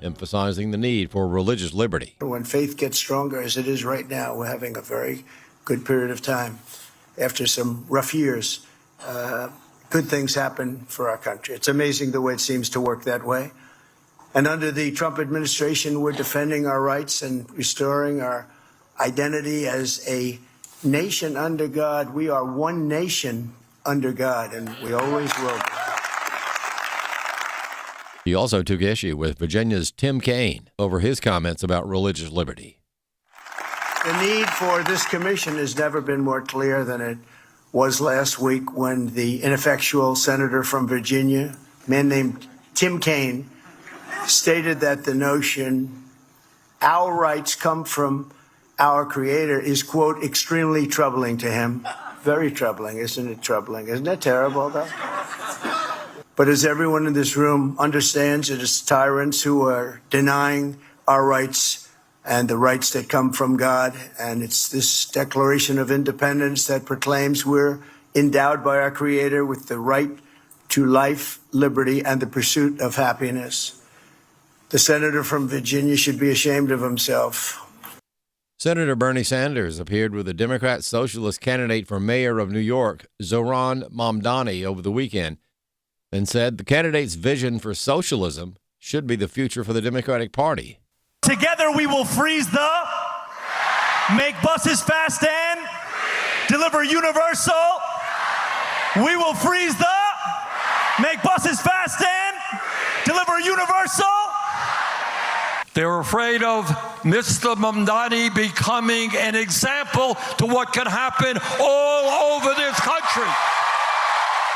emphasizing the need for religious liberty. When faith gets stronger, as it is right now, we're having a very good period of time. After some rough years, good things happen for our country. It's amazing the way it seems to work that way. And under the Trump administration, we're defending our rights and restoring our identity as a nation under God. We are one nation under God, and we always will. He also took issue with Virginia's Tim Kaine over his comments about religious liberty. The need for this commission has never been more clear than it was last week when the ineffectual senator from Virginia, a man named Tim Kaine, stated that the notion our rights come from our Creator is, quote, extremely troubling to him. Very troubling, isn't it troubling? Isn't that terrible, though? But as everyone in this room understands, it is tyrants who are denying our rights and the rights that come from God. And it's this Declaration of Independence that proclaims we're endowed by our Creator with the right to life, liberty, and the pursuit of happiness. The senator from Virginia should be ashamed of himself. Senator Bernie Sanders appeared with the Democrat Socialist candidate for mayor of New York, Zohran Mamdani, over the weekend, and said the candidate's vision for socialism should be the future for the Democratic Party. Together we will freeze make buses fast and deliver universal. We will freeze make buses fast and deliver universal. They're afraid of Mr. Mamdani becoming an example to what can happen all over this country.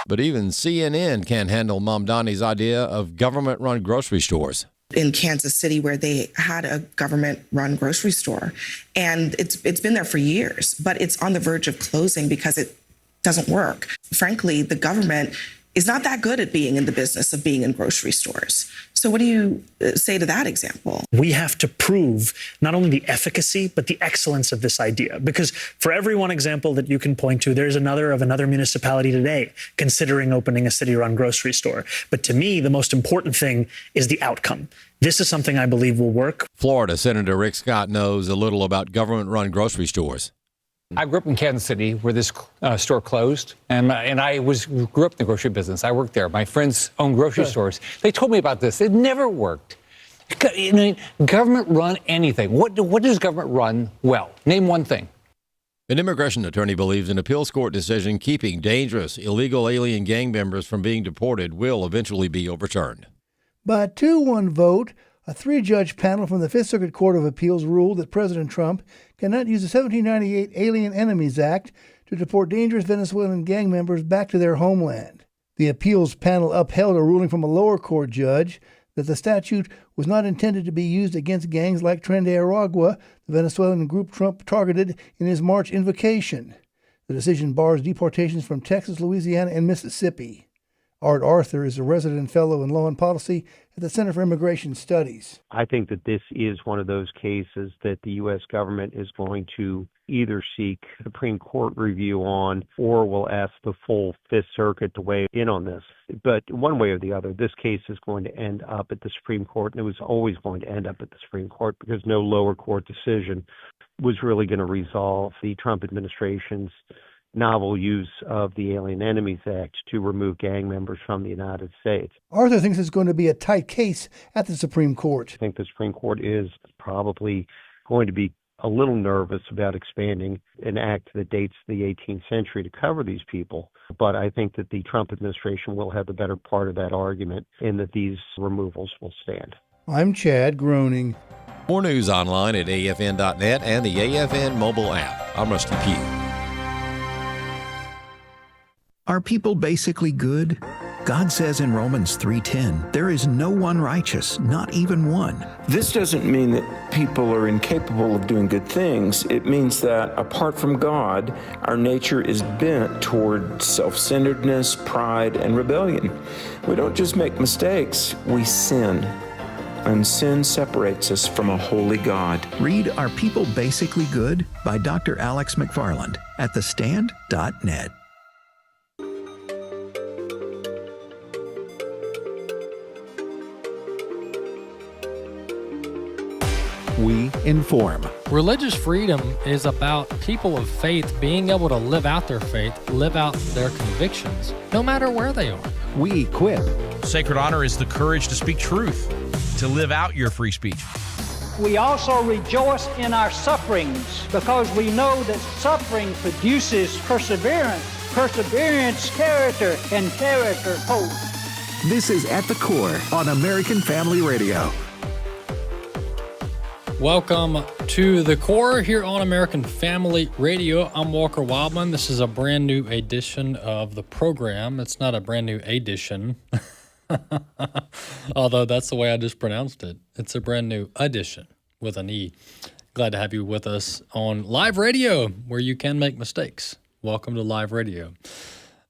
But even CNN can't handle Mamdani's idea of government-run grocery stores. In Kansas City, where they had a government-run grocery store, and it's been there for years, but it's on the verge of closing because it doesn't work. Frankly, the government is not that good at being in the business of being in grocery stores. So what do you say to that example? We have to prove not only the efficacy, but the excellence of this idea. Because for every one example that you can point to, there's another of another municipality today considering opening a city-run grocery store. But to me, the most important thing is the outcome. This is something I believe will work. Florida Senator Rick Scott knows a little about government-run grocery stores. I grew up in Kansas City where this store closed, and I grew up in the grocery business. I worked there. My friends own grocery stores. They told me about this. It never worked. Government run anything. What does government run well? Name one thing. An immigration attorney believes an appeals court decision keeping dangerous illegal alien gang members from being deported will eventually be overturned. By a 2-1 vote, a 3-judge panel from the Fifth Circuit Court of Appeals ruled that President Trump cannot use the 1798 Alien Enemies Act to deport dangerous Venezuelan gang members back to their homeland. The appeals panel upheld a ruling from a lower court judge that the statute was not intended to be used against gangs like Tren de Aragua, the Venezuelan group Trump targeted in his March invocation. The decision bars deportations from Texas, Louisiana, and Mississippi. Art Arthur is a resident fellow in law and policy at the Center for Immigration Studies. I think that this is one of those cases that the U.S. government is going to either seek Supreme Court review on or will ask the full Fifth Circuit to weigh in on this. But one way or the other, this case is going to end up at the Supreme Court, and it was always going to end up at the Supreme Court because no lower court decision was really going to resolve the Trump administration's novel use of the Alien Enemies Act to remove gang members from the United States. Arthur thinks it's going to be a tight case at the Supreme Court. I think the Supreme Court is probably going to be a little nervous about expanding an act that dates the 18th century to cover these people. But I think that the Trump administration will have the better part of that argument in that these removals will stand. I'm Chad Groening. More news online at afn.net and the AFN mobile app. I'm Rusty Pugh. Are people basically good? God says in Romans 3:10, there is no one righteous, not even one. This doesn't mean that people are incapable of doing good things. It means that apart from God, our nature is bent toward self-centeredness, pride, and rebellion. We don't just make mistakes, we sin. And sin separates us from a holy God. Read Are People Basically Good? By Dr. Alex McFarland at thestand.net. we inform. Religious freedom is about people of faith being able to live out their faith, live out their convictions, no matter where they are. We equip. Sacred honor is the courage to speak truth, to live out your free speech. We also rejoice in our sufferings because we know that suffering produces perseverance, perseverance, character, and character, hope. This is At the Core on American Family Radio. Welcome to The Core here on American Family Radio. I'm Walker Wildmon. This is a brand new edition of the program. It's not a brand new edition, although that's the way I just pronounced it. It's a brand new edition with an E. Glad to have you with us on live radio where you can make mistakes. Welcome to live radio.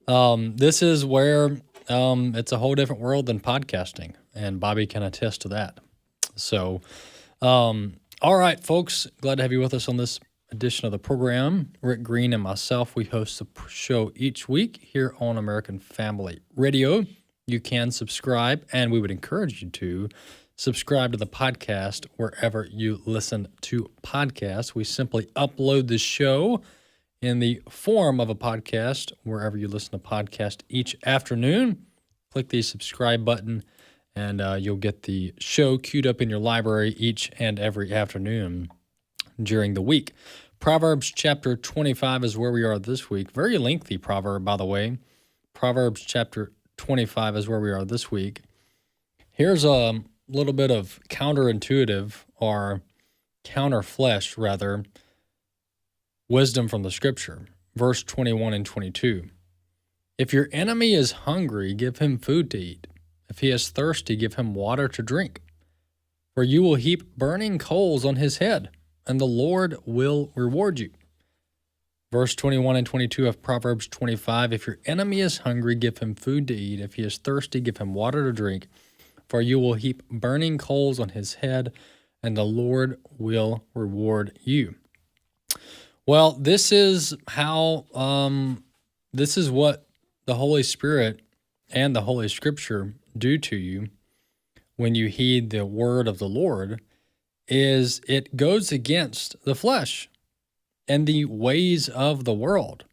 This is where it's a whole different world than podcasting, and Bobby can attest to that. So, all right, folks, glad to have you with us on this edition of the program. Rick Green and myself, we host the show each week here on American Family Radio. You can subscribe, and we would encourage you to subscribe to the podcast wherever you listen to podcasts. We simply upload the show in the form of a podcast wherever you listen to podcasts each afternoon. Click the subscribe button, and you'll get the show queued up in your library each and every afternoon during the week. Proverbs chapter 25 is where we are this week. Very lengthy proverb, by the way. Proverbs chapter 25 is where we are this week. Here's a little bit of counterintuitive, or counterflesh, rather, wisdom from the scripture. Verse 21 and 22. If your enemy is hungry, give him food to eat. If he is thirsty, give him water to drink. For you will heap burning coals on his head, and the Lord will reward you. Verse 21 and 22 of Proverbs 25, if your enemy is hungry, give him food to eat. If he is thirsty, give him water to drink. For you will heap burning coals on his head, and the Lord will reward you. Well, this is how, this is what the Holy Spirit and the Holy Scripture do to you when you heed the word of the Lord, is it goes against the flesh and the ways of the world.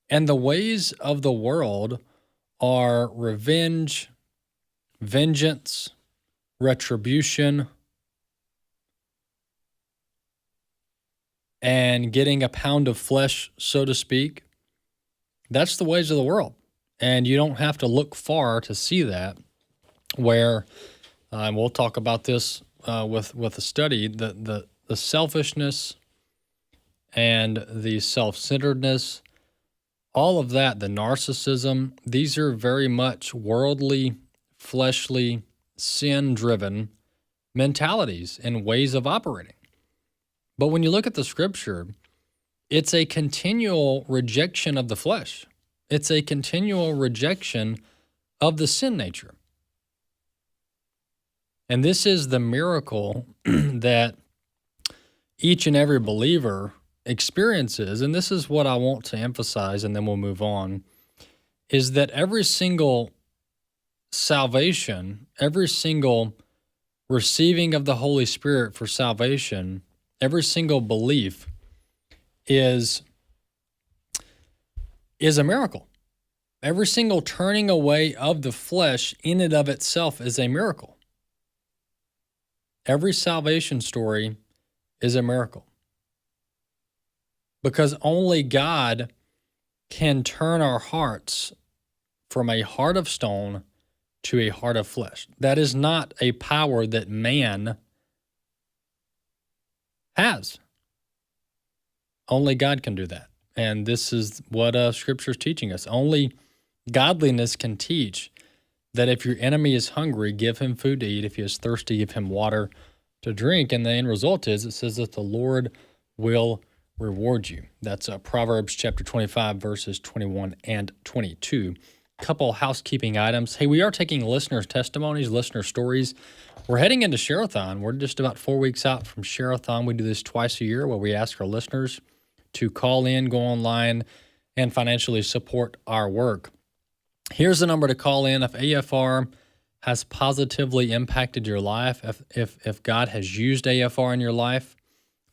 And the ways of the world are revenge, vengeance, retribution, and getting a pound of flesh, so to speak. That's the ways of the world. And you don't have to look far to see that, where, and we'll talk about this with a study, the selfishness and the self-centeredness, all of that, the narcissism, these are very much worldly, fleshly, sin-driven mentalities and ways of operating. But when you look at the scripture, it's a continual rejection of the flesh. It's a continual rejection of the sin nature. And this is the miracle that each and every believer experiences, and this is what I want to emphasize, and then we'll move on, is that every single salvation, every single receiving of the Holy Spirit for salvation, every single belief is a miracle. Every single turning away of the flesh in and of itself is a miracle. Every salvation story is a miracle. Because only God can turn our hearts from a heart of stone to a heart of flesh. That is not a power that man has. Only God can do that. And this is what Scripture is teaching us. Only godliness can teach that if your enemy is hungry, give him food to eat. If he is thirsty, give him water to drink. And the end result is, it says that the Lord will reward you. That's Proverbs chapter 25, verses 21 and 22. Couple housekeeping items. Hey, we are taking listeners' testimonies, listener stories. We're heading into Share-a-thon. We're just about 4 weeks out from Share-a-thon. We do this twice a year where we ask our listeners to call in, go online, and financially support our work. Here's the number to call in if AFR has positively impacted your life, if God has used AFR in your life,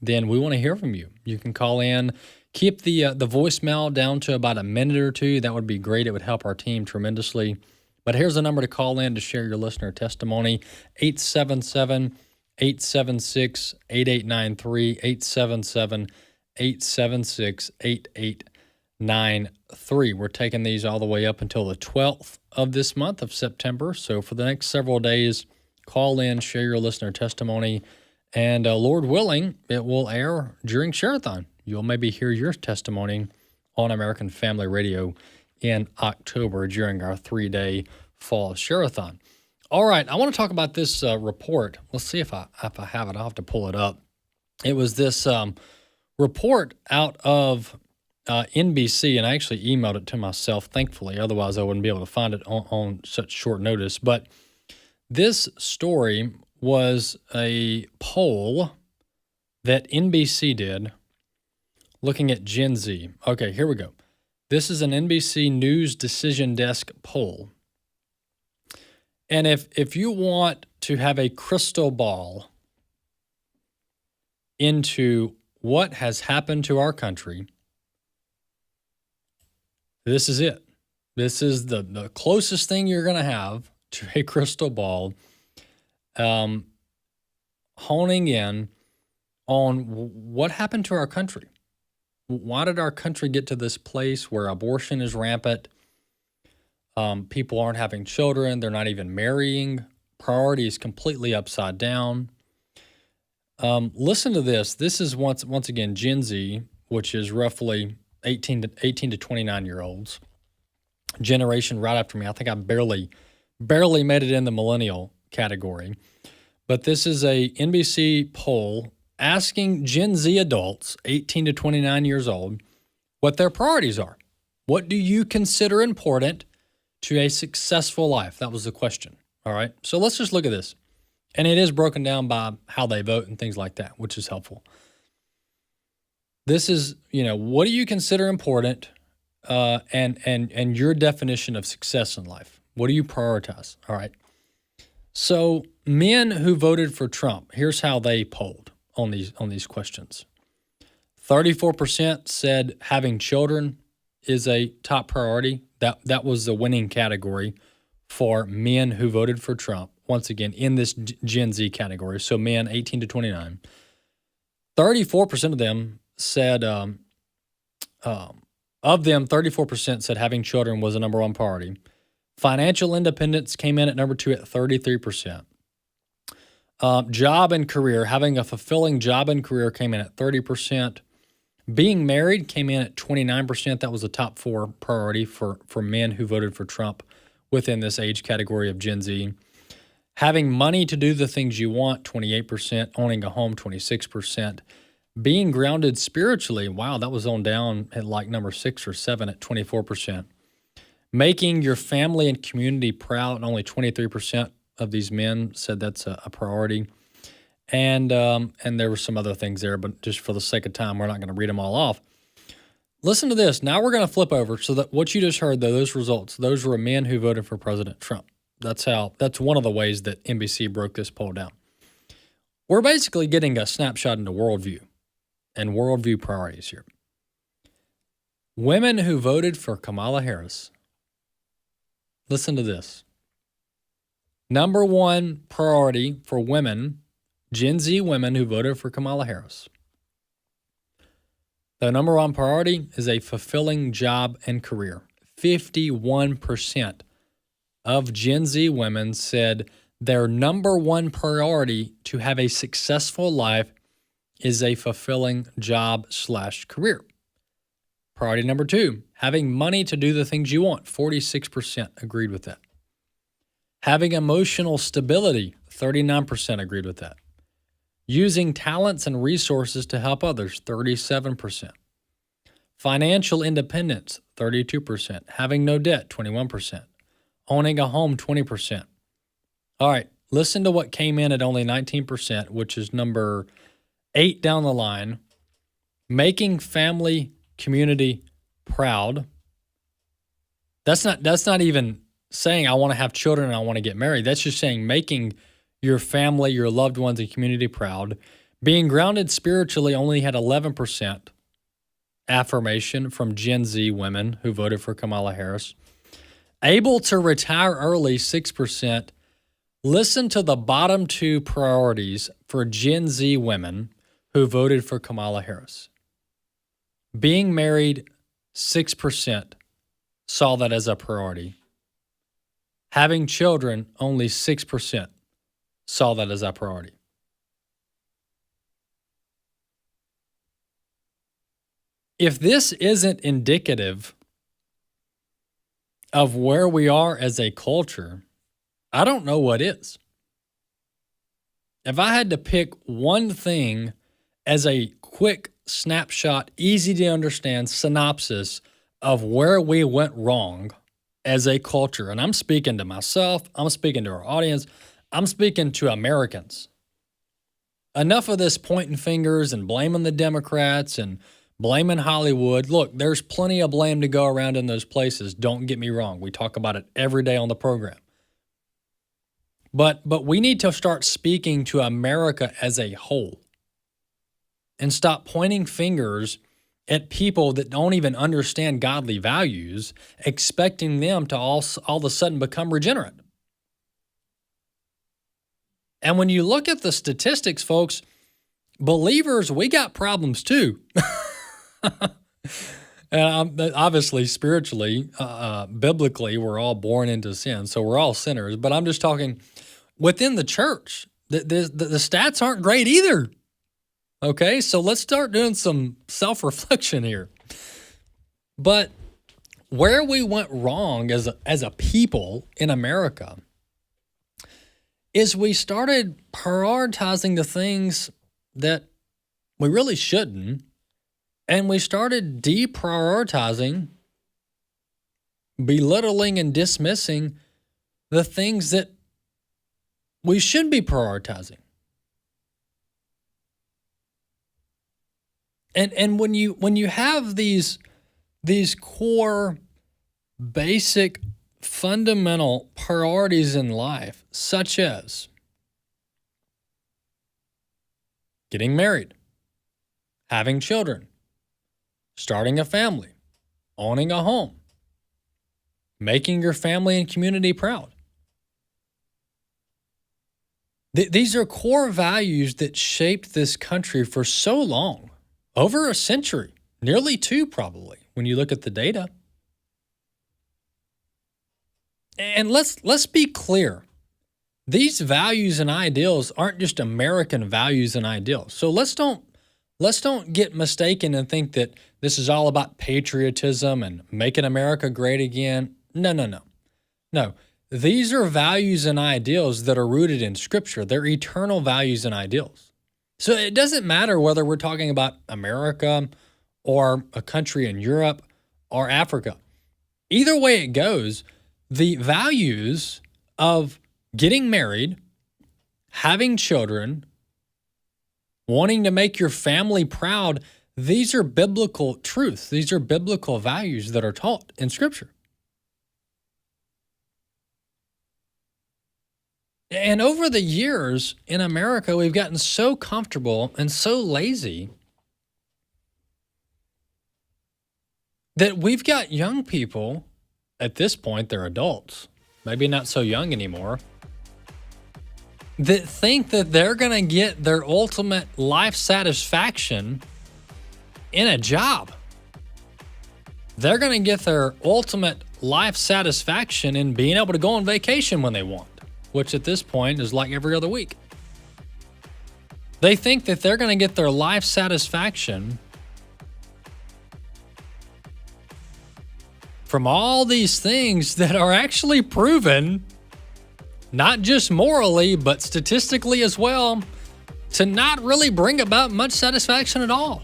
then we want to hear from you. You can call in. Keep the voicemail down to about a minute or two. That would be great. It would help our team tremendously. But here's the number to call in to share your listener testimony, 877-876-8893, 877-876-8893. We're taking these all the way up until the 12th of this month of September. So for the next several days, call in, share your listener testimony, and Lord willing, it will air during Share-a-thon. You'll maybe hear your testimony on American Family Radio in October during our 3-day fall Share-a-thon. All right, I want to talk about this report. Let's see if I have it. I'll have to pull it up. It was this report out of NBC, and I actually emailed it to myself, thankfully. Otherwise, I wouldn't be able to find it on such short notice. But this story was a poll that NBC did looking at Gen Z. Okay, here we go. This is an NBC News Decision Desk poll. And if you want to have a crystal ball into what has happened to our country, this is it. This is the closest thing you're going to have to a crystal ball, honing in on what happened to our country. Why did our country get to this place where abortion is rampant? People aren't having children. They're not even marrying. Priorities completely upside down. Listen to this. This is once again Gen Z, which is roughly 18 to 29-year-olds. Generation right after me. I think I barely made it in the millennial category. But this is a NBC poll asking Gen Z adults, 18 to 29 years old, what their priorities are. What do you consider important to a successful life? That was the question. All right. So let's just look at this. And it is broken down by how they vote and things like that, which is helpful. This is, what do you consider important and your definition of success in life? What do you prioritize? All right. So men who voted for Trump, here's how they polled on these questions. 34% said having children is a top priority. That was the winning category for men who voted for Trump. Once again, in this Gen Z category, so men 18 to 29. 34% of them said, of them, 34% said having children was the number one priority. Financial independence came in at number 2 at 33%. Job and career, having a fulfilling job and career came in at 30%. Being married came in at 29%. That was the top 4 priority for men who voted for Trump within this age category of Gen Z. Having money to do the things you want, 28%. Owning a home, 26%. Being grounded spiritually, wow, that was on down at like number 6 or 7 at 24%. Making your family and community proud, only 23% of these men said that's a priority. And there were some other things there, but just for the sake of time, we're not going to read them all off. Listen to this. Now we're going to flip over. So that what you just heard, though, those results, those were men who voted for President Trump. That's one of the ways that NBC broke this poll down. We're basically getting a snapshot into Worldview and Worldview priorities here. Women who voted for Kamala Harris, listen to this. Number one priority for women, Gen Z women who voted for Kamala Harris. The number one priority is a fulfilling job and career. 51% of Gen Z women said their number one priority to have a successful life is a fulfilling job/career. Priority number 2, having money to do the things you want. 46% agreed with that. Having emotional stability, 39% agreed with that. Using talents and resources to help others, 37%. Financial independence, 32%. Having no debt, 21%. Owning a home, 20%. All right, listen to what came in at only 19%, which is number 8 down the line. Making family, community proud. That's not even saying I want to have children and I want to get married. That's just saying making your family, your loved ones, and community proud. Being grounded spiritually only had 11% affirmation from Gen Z women who voted for Kamala Harris. Able to retire early, 6%. Listen to the bottom two priorities for Gen Z women who voted for Kamala Harris. Being married, 6% saw that as a priority. Having children, only 6% saw that as a priority. If this isn't indicative of where we are as a culture, I don't know what is. If I had to pick one thing as a quick snapshot, easy to understand synopsis of where we went wrong as a culture, and I'm speaking to myself, I'm speaking to our audience, I'm speaking to Americans. Enough of this pointing fingers and blaming the Democrats and blaming Hollywood. Look, there's plenty of blame to go around in those places. Don't get me wrong. We talk about it every day on the program. But we need to start speaking to America as a whole and stop pointing fingers at people that don't even understand godly values, expecting them to all of a sudden become regenerate. And when you look at the statistics, folks, believers, we got problems too. And obviously, spiritually, biblically, we're all born into sin, so we're all sinners. But I'm just talking within the church. The stats aren't great either. Okay, so let's start doing some self-reflection here. But where we went wrong as a people in America is we started prioritizing the things that we really shouldn't, and we started deprioritizing, belittling and dismissing the things that we should be prioritizing. And when you have these core, basic, fundamental priorities in life, such as getting married, having children, starting a family, owning a home, making your family and community proud. These are core values that shaped this country for so long. Over a century, nearly two probably, when you look at the data. And let's be clear. These values and ideals aren't just American values and ideals. So let's don't get mistaken and think that this is all about patriotism and making America great again. No. These are values and ideals that are rooted in Scripture. They're eternal values and ideals. So it doesn't matter whether we're talking about America or a country in Europe or Africa. Either way it goes, the values of getting married, having children, wanting to make your family proud, these are biblical truths. These are biblical values that are taught in Scripture. And over the years in America, we've gotten so comfortable and so lazy that we've got young people, at this point, they're adults, maybe not so young anymore, that think that they're going to get their ultimate life satisfaction in a job. They're going to get their ultimate life satisfaction in being able to go on vacation when they want, which at this point is like every other week. They think that they're going to get their life satisfaction from all these things that are actually proven, not just morally, but statistically as well, to not really bring about much satisfaction at all.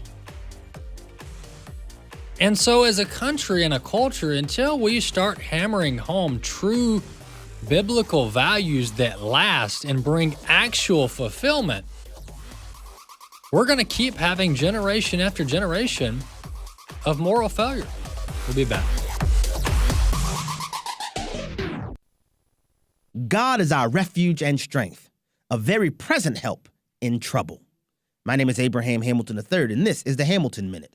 And so as a country and a culture, until we start hammering home true biblical values that last and bring actual fulfillment, we're going to keep having generation after generation of moral failure. We'll be back. God is our refuge and strength, a very present help in trouble. My name is Abraham Hamilton III, and this is the Hamilton Minute.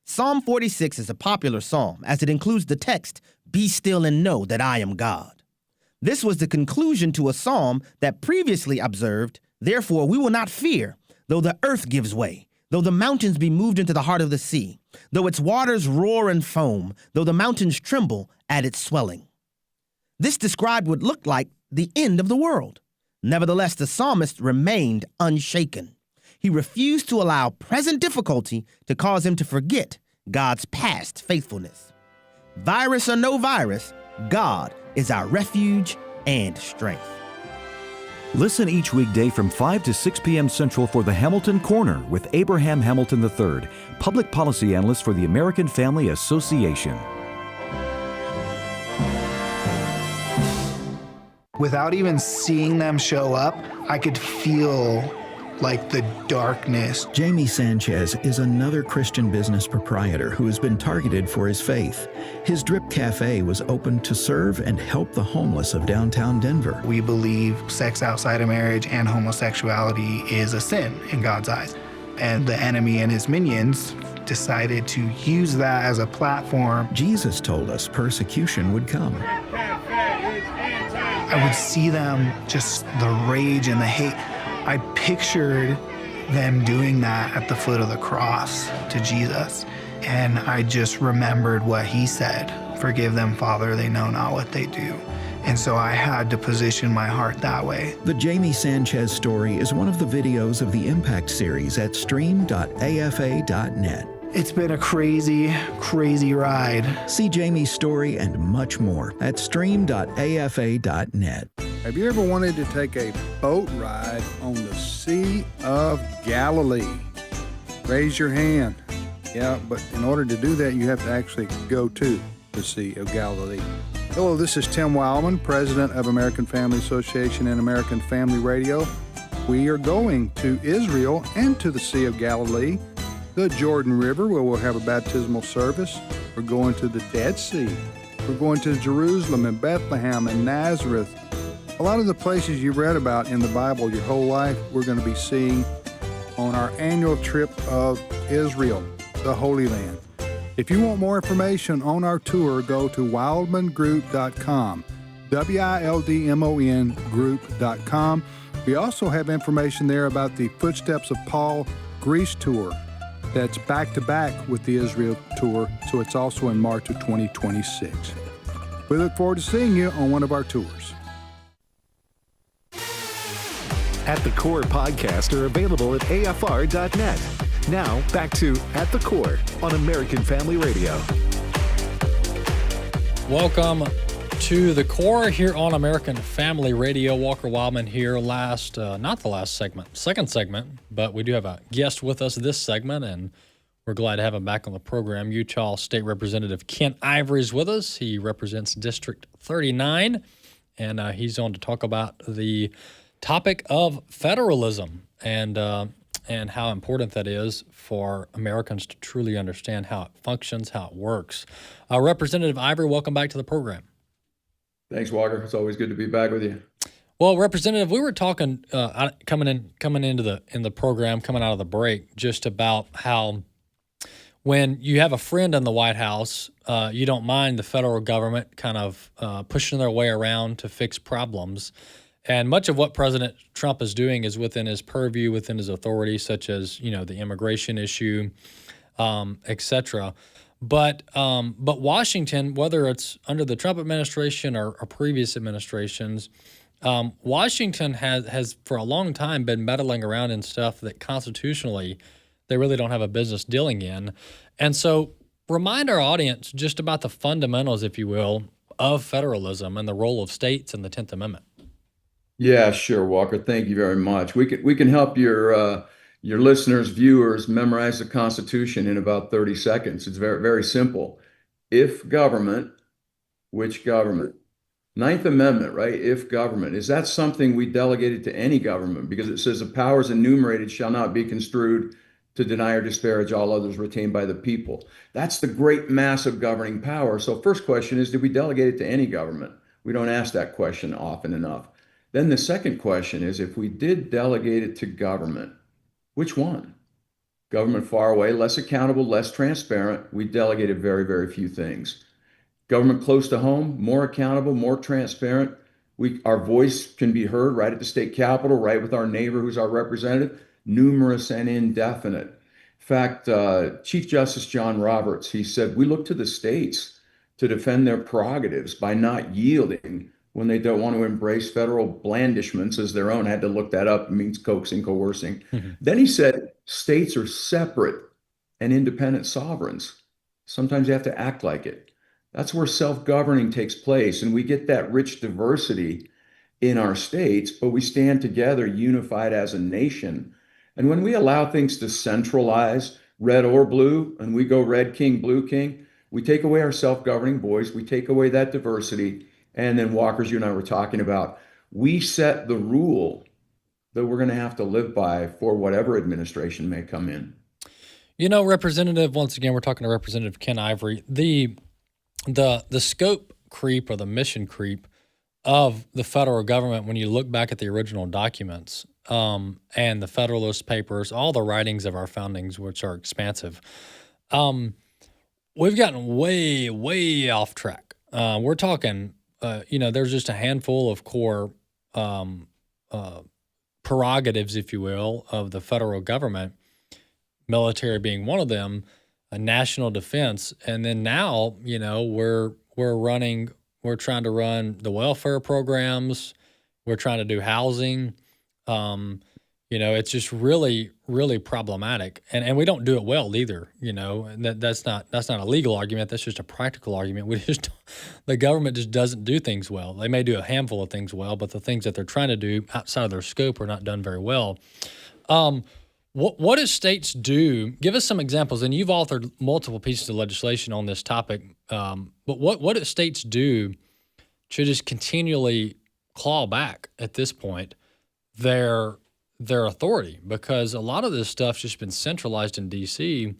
Psalm 46 is a popular psalm as it includes the text, "Be still and know that I am God." This was the conclusion to a psalm that previously observed, "Therefore we will not fear, though the earth gives way, though the mountains be moved into the heart of the sea, though its waters roar and foam, though the mountains tremble at its swelling." This described what looked like the end of the world. Nevertheless, the psalmist remained unshaken. He refused to allow present difficulty to cause him to forget God's past faithfulness. Virus or no virus, God is our refuge and strength. Listen each weekday from 5 to 6 p.m. Central for the Hamilton Corner with Abraham Hamilton III, Public Policy Analyst for the American Family Association. Without even seeing them show up, I could feel like the darkness. Jamie Sanchez is another Christian business proprietor who has been targeted for his faith. His Drip Cafe was opened to serve and help the homeless of downtown Denver. We believe sex outside of marriage and homosexuality is a sin in God's eyes. And the enemy and his minions decided to use that as a platform. Jesus told us persecution would come. I would see them, just the rage and the hate. I pictured them doing that at the foot of the cross to Jesus. And I just remembered what he said, "Forgive them, Father, they know not what they do." And so I had to position my heart that way. The Jamie Sanchez story is one of the videos of the Impact series at stream.afa.net. It's been a crazy, crazy ride. See Jamie's story and much more at stream.afa.net. Have you ever wanted to take a boat ride on the Sea of Galilee? Raise your hand. Yeah, but in order to do that, you have to actually go to the Sea of Galilee. Hello, this is Tim Wildmon, President of American Family Association and American Family Radio. We are going to Israel and to the Sea of Galilee, the Jordan River, where we'll have a baptismal service. We're going to the Dead Sea. We're going to Jerusalem and Bethlehem and Nazareth. A lot of the places you read about in the Bible your whole life, we're going to be seeing on our annual trip of Israel, the Holy Land. If you want more information on our tour, go to wildmongroup.com, WILDMON group.com. We also have information there about the Footsteps of Paul Greece tour. That's back-to-back with the Israel tour, so it's also in March of 2026. We look forward to seeing you on one of our tours. At the Core podcasts are available at afr.net. Now, back to At the Core on American Family Radio. Welcome to the Core here on American Family Radio. Walker Wildman here. Not the last segment, second segment, but we do have a guest with us this segment, and we're glad to have him back on the program. Utah State Representative Kent Ivory is with us. He represents District 39, and he's on to talk about the topic of federalism and how important that is for Americans to truly understand how it functions, how it works. Representative Ivory, welcome back to the program. Thanks, Walker. It's always good to be back with you. Well, Representative, we were talking coming into the program, coming out of the break, just about how when you have a friend in the White House, you don't mind the federal government kind of pushing their way around to fix problems. And much of what President Trump is doing is within his purview, within his authority, such as, the immigration issue, et cetera. But Washington, whether it's under the Trump administration or previous administrations, Washington has for a long time been meddling around in stuff that constitutionally they really don't have a business dealing in. And so remind our audience just about the fundamentals, if you will, of federalism and the role of states in the 10th Amendment. Yeah, sure, Walker. Thank you very much. We can help your listeners, viewers, memorize the Constitution in about 30 seconds. It's very, very simple. If government, which government? Ninth Amendment, right? If government. Is that something we delegated to any government? Because it says the powers enumerated shall not be construed to deny or disparage all others retained by the people. That's the great mass of governing power. So first question is, did we delegate it to any government? We don't ask that question often enough. Then the second question is, if we did delegate it to government, which one? Government far away, less accountable, less transparent. We delegated very, very few things. Government close to home, more accountable, more transparent. Our voice can be heard right at the state capitol, right with our neighbor who's our representative, numerous and indefinite. In fact, Chief Justice John Roberts, he said, we look to the states to defend their prerogatives by not yielding when they don't want to embrace federal blandishments as their own. I had to look that up. It means coaxing, coercing. Then he said, states are separate and independent sovereigns. Sometimes you have to act like it. That's where self-governing takes place. And we get that rich diversity in our states, but we stand together unified as a nation. And when we allow things to centralize, red or blue, and we go red king, blue king, we take away our self-governing voice, we take away that diversity. And then, Walker's, you and I were talking about, we set the rule that we're going to have to live by for whatever administration may come in. You know, Representative, once again, we're talking to Representative Ken Ivory. The scope creep or the mission creep of the federal government, when you look back at the original documents and the Federalist Papers, all the writings of our foundings, which are expansive, we've gotten way, way off track. We're talking, there's just a handful of core prerogatives, if you will, of the federal government, military being one of them, a national defense. And then now, we're trying to run the welfare programs. We're trying to do housing. It's just really, really problematic. And we don't do it well either. That's not a legal argument. That's just a practical argument. The government just doesn't do things well. They may do a handful of things well, but the things that they're trying to do outside of their scope are not done very well. What do states do? Give us some examples. And you've authored multiple pieces of legislation on this topic. But what do states do to just continually claw back at this point their authority? Because a lot of this stuff's just been centralized in D.C.,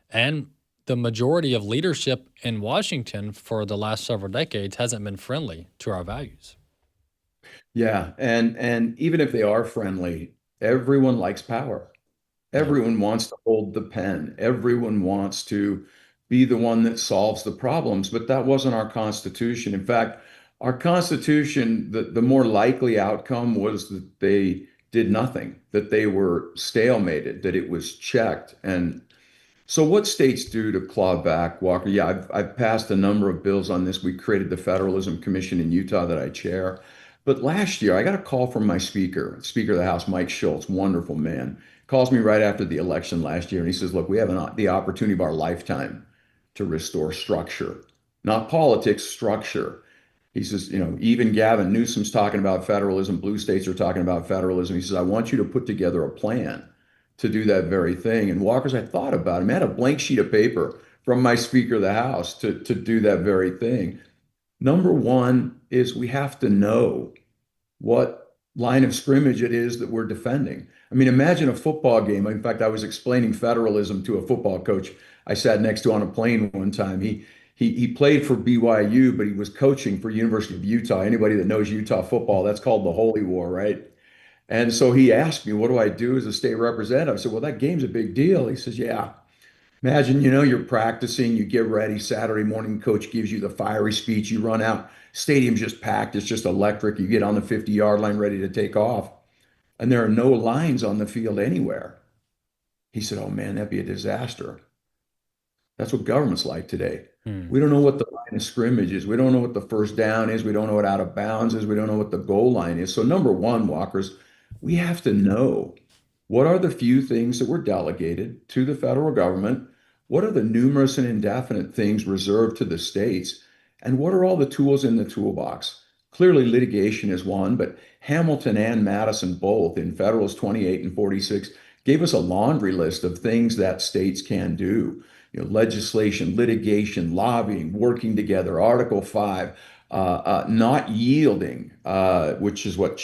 and the majority of leadership in Washington for the last several decades hasn't been friendly to our values. Yeah, and even if they are friendly, everyone likes power. Everyone wants to hold the pen. Everyone wants to be the one that solves the problems, but that wasn't our Constitution. In fact, our Constitution, the more likely outcome was that they did nothing, that they were stalemated, that it was checked. And so what states do to claw back, Walker? Yeah, I've passed a number of bills on this. We created the Federalism Commission in Utah that I chair. But last year, I got a call from my Speaker of the House, Mike Schultz, wonderful man, calls me right after the election last year, and he says, look, we have the opportunity of our lifetime to restore structure, not politics, structure. He says, even Gavin Newsom's talking about federalism, blue states are talking about federalism. He says, I want you to put together a plan to do that very thing. And Walker's, I thought about it. I had a blank sheet of paper from my Speaker of the House to do that very thing. Number one is we have to know what line of scrimmage it is that we're defending. I mean, imagine a football game. In fact, I was explaining federalism to a football coach I sat next to on a plane one time. He played for BYU, but he was coaching for University of Utah. Anybody that knows Utah football, that's called the Holy War, right? And so he asked me, what do I do as a state representative? I said, well, that game's a big deal. He says, yeah. Imagine, you're practicing, you get ready, Saturday morning, coach gives you the fiery speech, you run out, stadium's just packed, it's just electric, you get on the 50-yard line ready to take off, and there are no lines on the field anywhere. He said, oh man, that'd be a disaster. That's what government's like today. We don't know what the line of scrimmage is. We don't know what the first down is. We don't know what out of bounds is. We don't know what the goal line is. So number one, Walkers, we have to know what are the few things that were delegated to the federal government. What are the numerous and indefinite things reserved to the states? And what are all the tools in the toolbox? Clearly, litigation is one, but Hamilton and Madison both in Federalist 28 and 46 gave us a laundry list of things that states can do. Legislation, litigation, lobbying, working together, Article 5, not yielding, which is what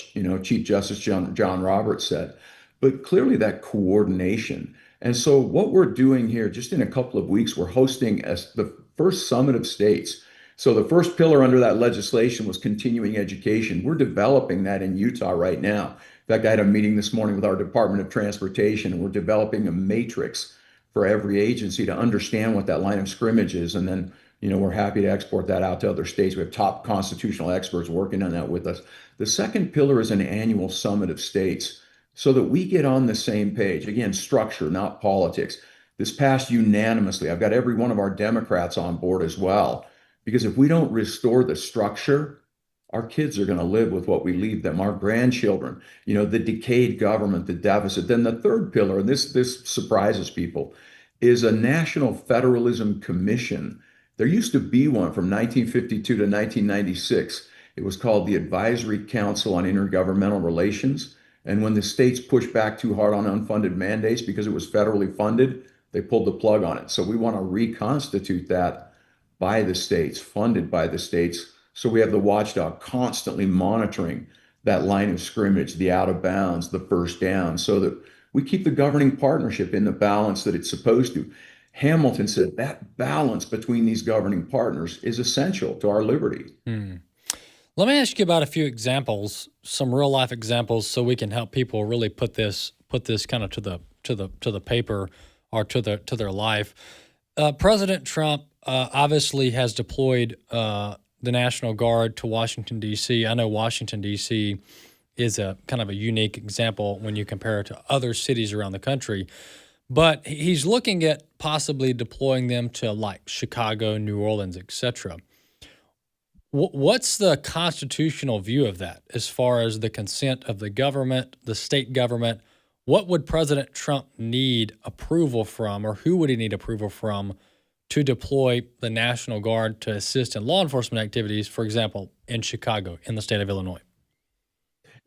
Chief Justice John Roberts said. But clearly that coordination. And so what we're doing here, just in a couple of weeks, we're hosting the first summit of states. So the first pillar under that legislation was continuing education. We're developing that in Utah right now. In fact, I had a meeting this morning with our Department of Transportation, and we're developing a matrix for every agency to understand what that line of scrimmage is. And then, we're happy to export that out to other states. We have top constitutional experts working on that with us. The second pillar is an annual summit of states so that we get on the same page. Again, structure, not politics. This passed unanimously. I've got every one of our Democrats on board as well. Because if we don't restore the structure, our kids are going to live with what we leave them, our grandchildren, the decayed government, the deficit. Then the third pillar, and this surprises people, is a National Federalism Commission. There used to be one from 1952 to 1996. It was called the Advisory Council on Intergovernmental Relations. And when the states pushed back too hard on unfunded mandates because it was federally funded, they pulled the plug on it. So we want to reconstitute that by the states, funded by the states. So we have the watchdog constantly monitoring that line of scrimmage, the out of bounds, the first down, so that we keep the governing partnership in the balance that it's supposed to. Hamilton said that balance between these governing partners is essential to our liberty. Let me ask you about a few examples, some real life examples, so we can help people really put this kind of to the paper or to their life. President Trump obviously has deployed the National Guard to Washington, D.C. I know Washington, D.C. is a kind of a unique example when you compare it to other cities around the country. But he's looking at possibly deploying them to like Chicago, New Orleans, etc. What's the constitutional view of that as far as the consent of the government, the state government? What would President Trump need approval from, or who would he need approval from to deploy the National Guard to assist in law enforcement activities, for example, in Chicago, in the state of Illinois?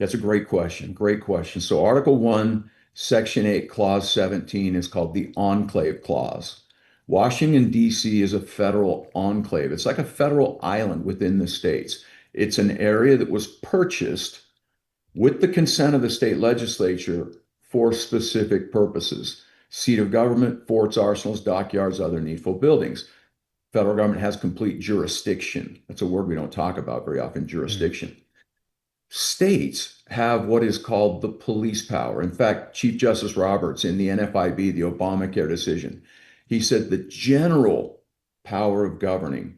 That's a great question. Great question. So Article 1, Section 8, Clause 17 is called the Enclave Clause. Washington, D.C. is a federal enclave. It's like a federal island within the states. It's an area that was purchased with the consent of the state legislature for specific purposes. Seat of government, forts, arsenals, dockyards, other needful buildings. Federal government has complete jurisdiction. That's a word we don't talk about very often, jurisdiction. States have what is called the police power. In fact, Chief Justice Roberts in the NFIB, the Obamacare decision, he said the general power of governing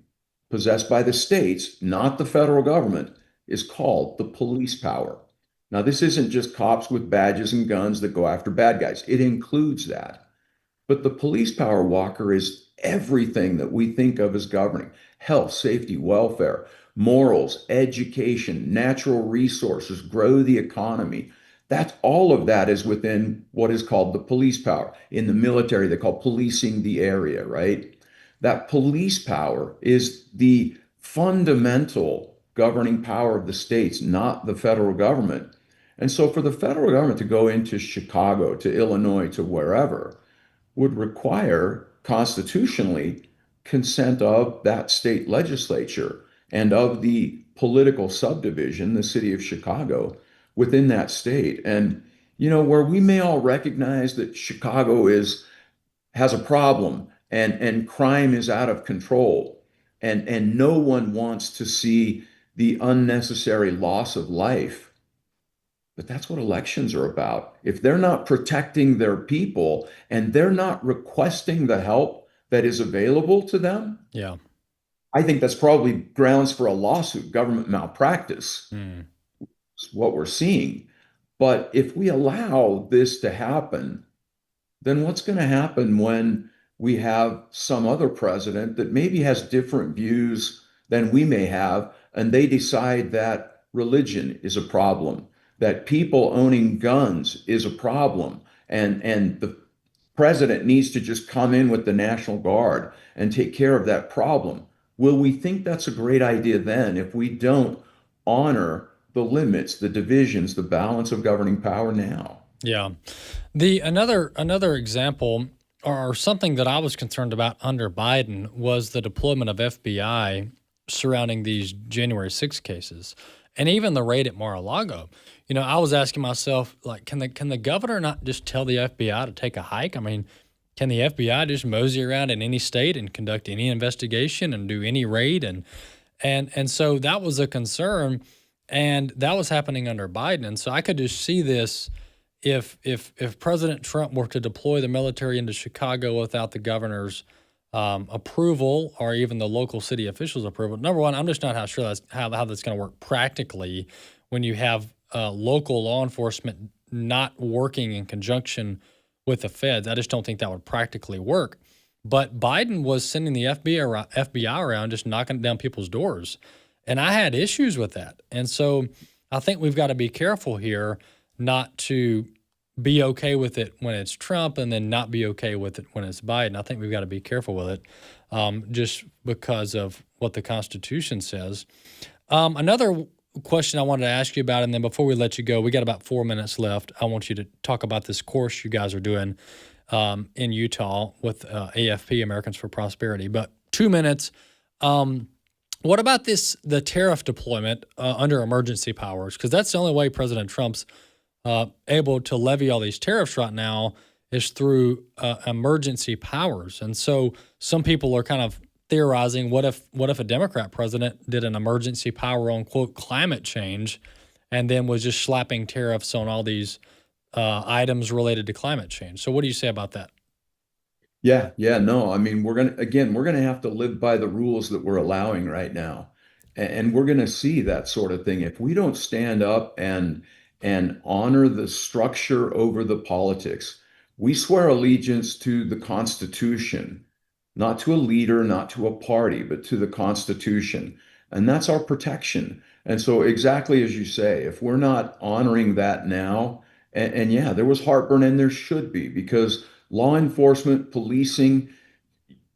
possessed by the states, not the federal government, is called the police power. Now, this isn't just cops with badges and guns that go after bad guys. It includes that. But the police power, Walker, is everything that we think of as governing: health, safety, welfare, morals, education, natural resources, grow the economy. All of that is within what is called the police power. In the military, they call policing the area, right? That police power is the fundamental governing power of the states, not the federal government. And so for the federal government to go into Chicago, to Illinois, to wherever, would require constitutionally consent of that state legislature and of the political subdivision, the city of Chicago, within that state. And, where we may all recognize that Chicago has a problem and crime is out of control, and no one wants to see the unnecessary loss of life. But that's what elections are about. If they're not protecting their people and they're not requesting the help that is available to them, yeah, I think that's probably grounds for a lawsuit, government malpractice. It's what we're seeing. But if we allow this to happen, then what's going to happen when we have some other president that maybe has different views than we may have, and they decide that religion is a problem, that people owning guns is a problem, and the president needs to just come in with the National Guard and take care of that problem? Will we think that's a great idea then if we don't honor the limits, the divisions, the balance of governing power now? Yeah. Another example, or something that I was concerned about under Biden, was the deployment of FBI surrounding these January 6 cases, and even the raid at Mar-a-Lago. I was asking myself, like, can the governor not just tell the FBI to take a hike? I mean, Can the FBI just mosey around in any state and conduct any investigation and do any raid? And so that was a concern, and that was happening under Biden. And so I could just see this if President Trump were to deploy the military into Chicago without the governor's approval or even the local city officials' approval. Number one, I'm just not sure how that's going to work practically when you have local law enforcement not working in conjunction with the feds. I just don't think that would practically work. But Biden was sending the FBI around just knocking down people's doors. And I had issues with that. And so I think we've got to be careful here not to be okay with it when it's Trump and then not be okay with it when it's Biden. I think we've got to be careful with it just because of what the Constitution says. Another question I wanted to ask you about, and then before we let you go, we got about 4 minutes left. I want you to talk about this course you guys are doing in Utah with AFP, Americans for Prosperity. But 2 minutes. What about the tariff deployment under emergency powers? Because that's the only way President Trump's able to levy all these tariffs right now is through emergency powers. And so some people are kind of theorizing, what if a Democrat president did an emergency power on, quote, climate change and then was just slapping tariffs on all these items related to climate change? So what do you say about that? Yeah, no. I mean, we're gonna have to live by the rules that we're allowing right now, and we're gonna see that sort of thing if we don't stand up and honor the structure over the politics. We swear allegiance to the Constitution, not to a leader, not to a party, but to the Constitution, and that's our protection. And so, exactly as you say, if we're not honoring that now, and yeah, there was heartburn, and there should be, because law enforcement, policing,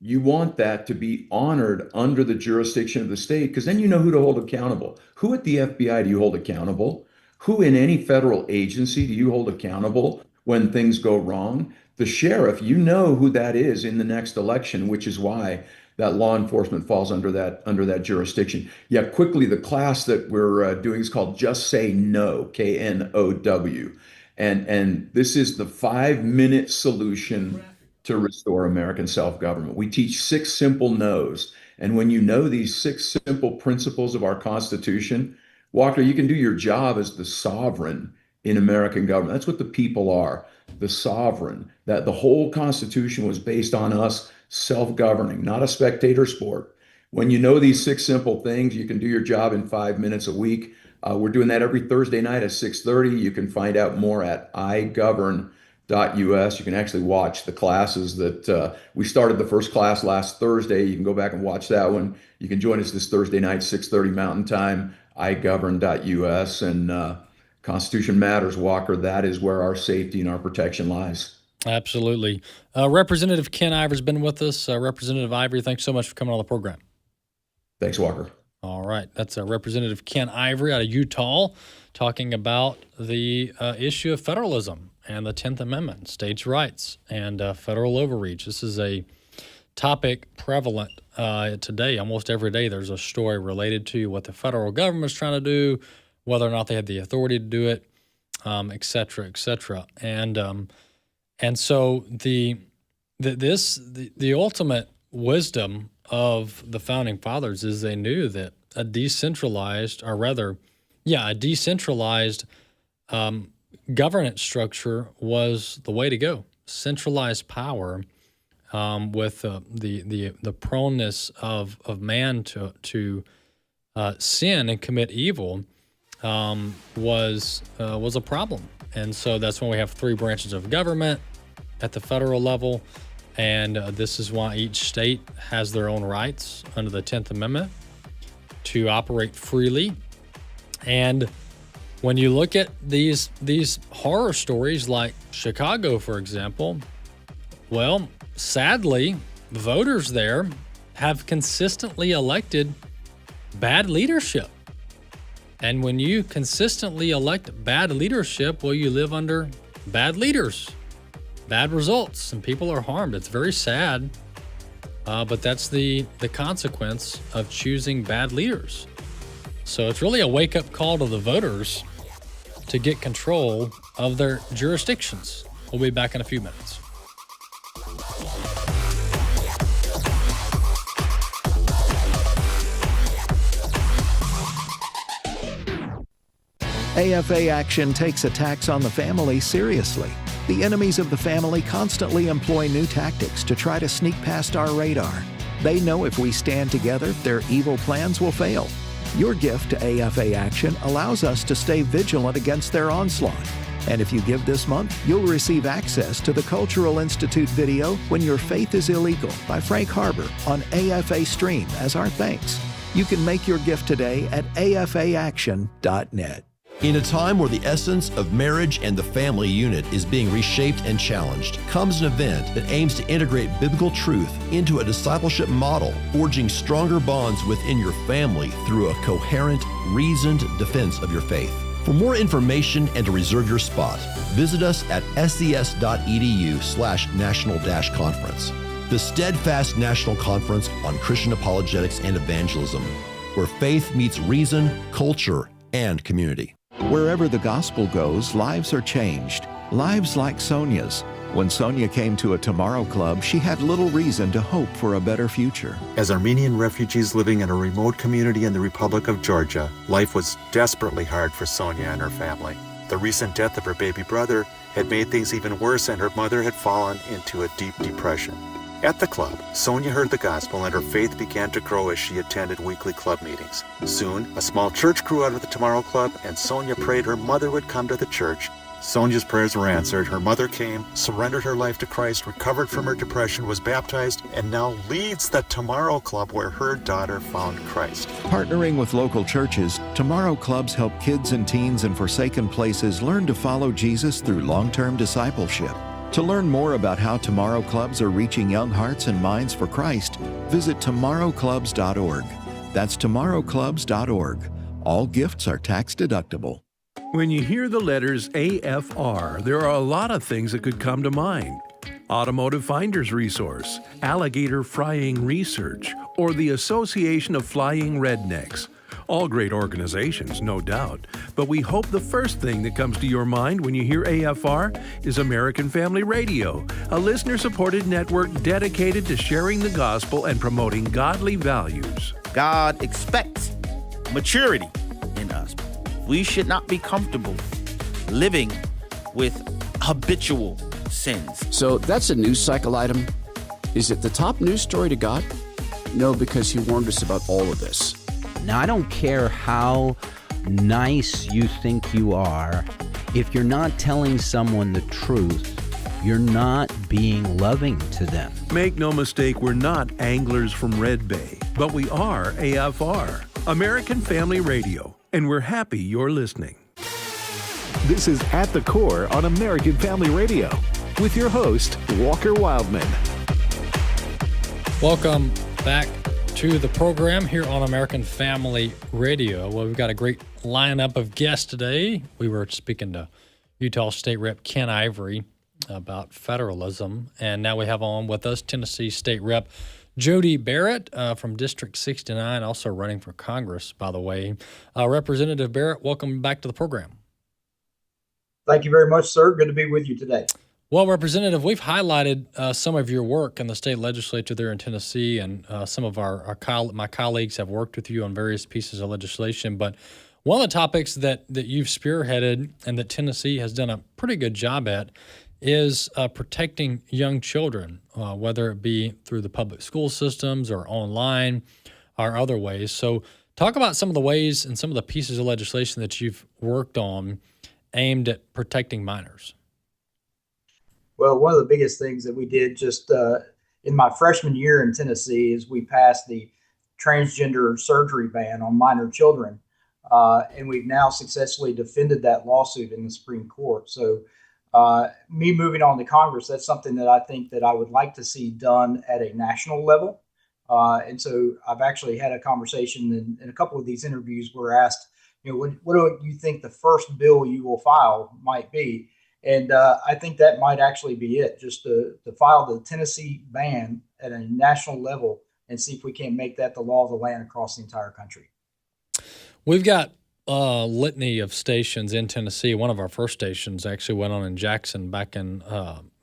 you want that to be honored under the jurisdiction of the state, because then you know who to hold accountable. Who at the FBI do you hold accountable? Who in any federal agency do you hold accountable when things go wrong? The sheriff, you know who that is in the next election, which is why that law enforcement falls under that jurisdiction. Yeah, quickly, the class that we're doing is called Just Say No, KNOW. And this is the 5-minute solution to restore American self-government. We teach 6 simple no's. And when you know these 6 simple principles of our Constitution, Walker, you can do your job as the sovereign in American government. That's what the people are, the sovereign. That the whole Constitution was based on us self-governing, not a spectator sport. When you know these 6 simple things, you can do your job in 5 minutes a week. We're doing that every Thursday night at 6:30. You can find out more at igovern.us. You can actually watch the classes that we started the first class last Thursday. You can go back and watch that one. You can join us this Thursday night, 6:30 Mountain Time, igovern.us. And Constitution matters, Walker. That is where our safety and our protection lies. Absolutely. Representative Ken Ivory's been with us. Representative Ivory, thanks so much for coming on the program. Thanks, Walker. All right. That's Representative Ken Ivory out of Utah talking about the issue of federalism and the 10th Amendment, states' rights, and federal overreach. This is a topic prevalent today. Almost every day there's a story related to what the federal government's trying to do, whether or not they have the authority to do it, et cetera, et cetera. And so the ultimate wisdom of the founding fathers is they knew that a decentralized governance structure was the way to go. Centralized power with the proneness of man to sin and commit evil was a problem. And so that's when we have 3 branches of government at the federal level. And this is why each state has their own rights under the 10th Amendment to operate freely. And when you look at these horror stories like Chicago, for example, well, sadly, voters there have consistently elected bad leadership. And when you consistently elect bad leadership, well, you live under bad leaders, bad results, and people are harmed. It's very sad, but that's the consequence of choosing bad leaders. So it's really a wake-up call to the voters to get control of their jurisdictions. We'll be back in a few minutes. AFA Action takes attacks on the family seriously. The enemies of the family constantly employ new tactics to try to sneak past our radar. They know if we stand together, their evil plans will fail. Your gift to AFA Action allows us to stay vigilant against their onslaught. And if you give this month, you'll receive access to the Cultural Institute video When Your Faith is Illegal by Frank Harbor on AFA Stream as our thanks. You can make your gift today at afaaction.net. In a time where the essence of marriage and the family unit is being reshaped and challenged, comes an event that aims to integrate biblical truth into a discipleship model, forging stronger bonds within your family through a coherent, reasoned defense of your faith. For more information and to reserve your spot, visit us at ses.edu/national-conference. The Steadfast National Conference on Christian Apologetics and Evangelism, where faith meets reason, culture, and community. Wherever the gospel goes, lives are changed. Lives like Sonia's. When Sonia came to a Tomorrow Club, she had little reason to hope for a better future. As Armenian refugees living in a remote community in the Republic of Georgia, life was desperately hard for Sonia and her family. The recent death of her baby brother had made things even worse, and her mother had fallen into a deep depression. At the club, Sonia heard the gospel and her faith began to grow as she attended weekly club meetings. Soon, a small church grew out of the Tomorrow Club, and Sonia prayed her mother would come to the church. Sonia's prayers were answered. Her mother came, surrendered her life to Christ, recovered from her depression, was baptized, and now leads the Tomorrow Club where her daughter found Christ. Partnering with local churches, Tomorrow Clubs help kids and teens in forsaken places learn to follow Jesus through long-term discipleship. To learn more about how Tomorrow Clubs are reaching young hearts and minds for Christ, visit tomorrowclubs.org. That's tomorrowclubs.org. All gifts are tax deductible. When you hear the letters AFR, there are a lot of things that could come to mind. Automotive Finder's Resource, Alligator Frying Research, or the Association of Flying Rednecks. All great organizations, no doubt, but we hope the first thing that comes to your mind when you hear AFR is American Family Radio, a listener-supported network dedicated to sharing the gospel and promoting godly values. God expects maturity in us. We should not be comfortable living with habitual sins. So that's a news cycle item. Is it the top news story to God? No, because he warned us about all of this. Now, I don't care how nice you think you are. If you're not telling someone the truth, you're not being loving to them. Make no mistake, we're not anglers from Red Bay, but we are AFR, American Family Radio, and we're happy you're listening. This is At the Core on American Family Radio with your host, Walker Wildmon. Welcome back to the program here on American Family Radio. Well, we've got a great lineup of guests today. We were speaking to Utah State Rep Ken Ivory about federalism, and now we have on with us Tennessee State Rep Jody Barrett from District 69, also running for Congress, by the way. Representative Barrett, welcome back to the program. Thank you very much, sir. Good to be with you today. Well, Representative, we've highlighted some of your work in the state legislature there in Tennessee, and some of my colleagues have worked with you on various pieces of legislation. But one of the topics that you've spearheaded and that Tennessee has done a pretty good job at is protecting young children, whether it be through the public school systems or online or other ways. So talk about some of the ways and some of the pieces of legislation that you've worked on aimed at protecting minors. Well, one of the biggest things that we did just in my freshman year in Tennessee is we passed the transgender surgery ban on minor children. And we've now successfully defended that lawsuit in the Supreme Court. So me moving on to Congress, that's something that I think that I would like to see done at a national level. And so I've actually had a conversation in a couple of these interviews where asked, what do you think the first bill you will file might be? And I think that might actually be it, just to file the Tennessee ban at a national level and see if we can't make that the law of the land across the entire country. We've got a litany of stations in Tennessee. One of our first stations actually went on in Jackson back in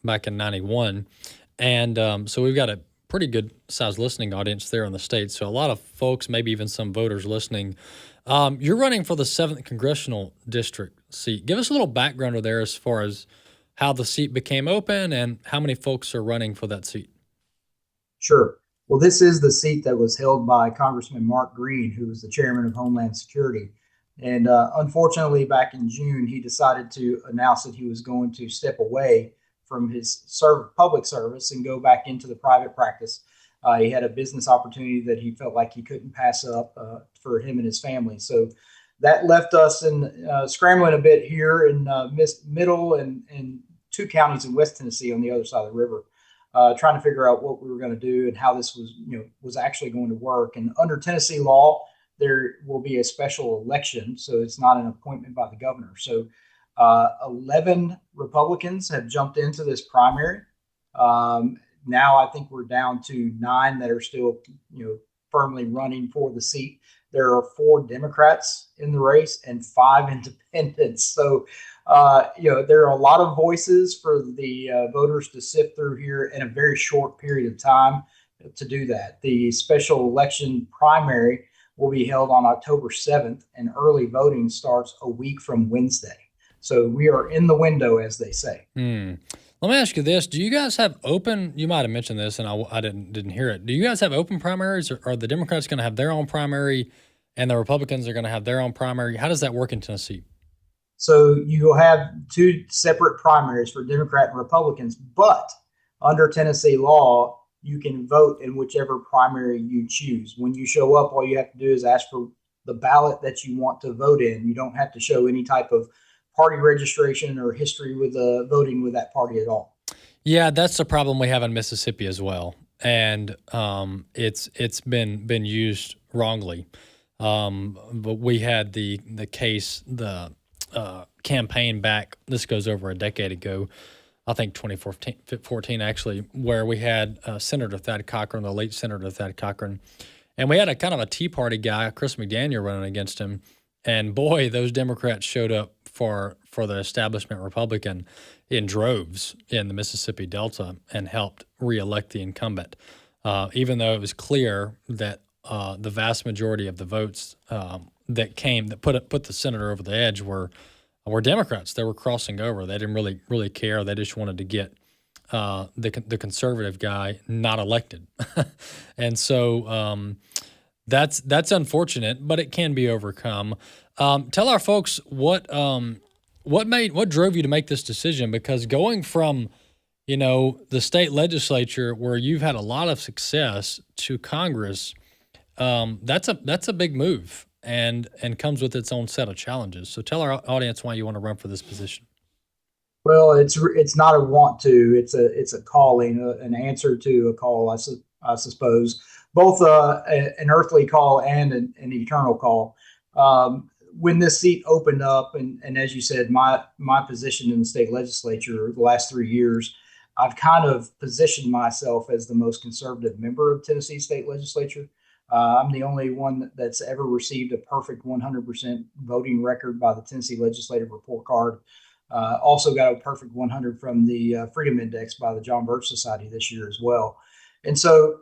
91. And so we've got a pretty good sized listening audience there in the state. So a lot of folks, maybe even some voters listening You're running for the 7th Congressional District seat. Give us a little background there as far as how the seat became open and how many folks are running for that seat. Sure. Well, this is the seat that was held by Congressman Mark Green, who was the chairman of Homeland Security. And unfortunately, back in June, he decided to announce that he was going to step away from his public service and go back into the private practice. He had a business opportunity that he felt like he couldn't pass up for him and his family. So that left us in scrambling a bit here in Middle and 2 counties in West Tennessee on the other side of the river, trying to figure out what we were going to do and how this was actually going to work. And under Tennessee law, there will be a special election, so it's not an appointment by the governor. So 11 Republicans have jumped into this primary. Now I think we're down to 9 that are still, firmly running for the seat. There are 4 Democrats in the race and 5 independents. So, there are a lot of voices for the voters to sift through here in a very short period of time to do that. The special election primary will be held on October 7th, and early voting starts a week from Wednesday. So we are in the window, as they say. Let me ask you this. Do you guys have open, you might have mentioned this and I didn't hear it. Do you guys have open primaries, or are the Democrats going to have their own primary and the Republicans are going to have their own primary? How does that work in Tennessee? So you'll have 2 separate primaries for Democrat and Republicans, but under Tennessee law, you can vote in whichever primary you choose. When you show up, all you have to do is ask for the ballot that you want to vote in. You don't have to show any type of party registration or history with voting with that party at all. Yeah, that's the problem we have in Mississippi as well, and it's been used wrongly. But we had the case, the campaign back. This goes over a decade ago. I think 2014 actually, where we had Senator Thad Cochran, the late Senator Thad Cochran, and we had a kind of a Tea Party guy, Chris McDaniel, running against him. And boy, those Democrats showed up for the establishment Republican in droves in the Mississippi Delta and helped reelect the incumbent, even though it was clear that the vast majority of the votes that put the senator over the edge were Democrats. They were crossing over. They didn't really care. They just wanted to get the conservative guy not elected, and so that's unfortunate, but it can be overcome. Tell our folks what drove you to make this decision, because going from the state legislature where you've had a lot of success to Congress, that's a big move. And comes with its own set of challenges. So tell our audience why you want to run for this position. Well, it's not a want to. It's a calling, an answer to a call. I suppose both an earthly call and an eternal call. When this seat opened up, and as you said, my position in the state legislature the last 3 years, I've kind of positioned myself as the most conservative member of Tennessee state legislature. I'm the only one that's ever received a perfect 100% voting record by the Tennessee Legislative Report Card. Also got a perfect 100 from the Freedom Index by the John Birch Society this year as well. And so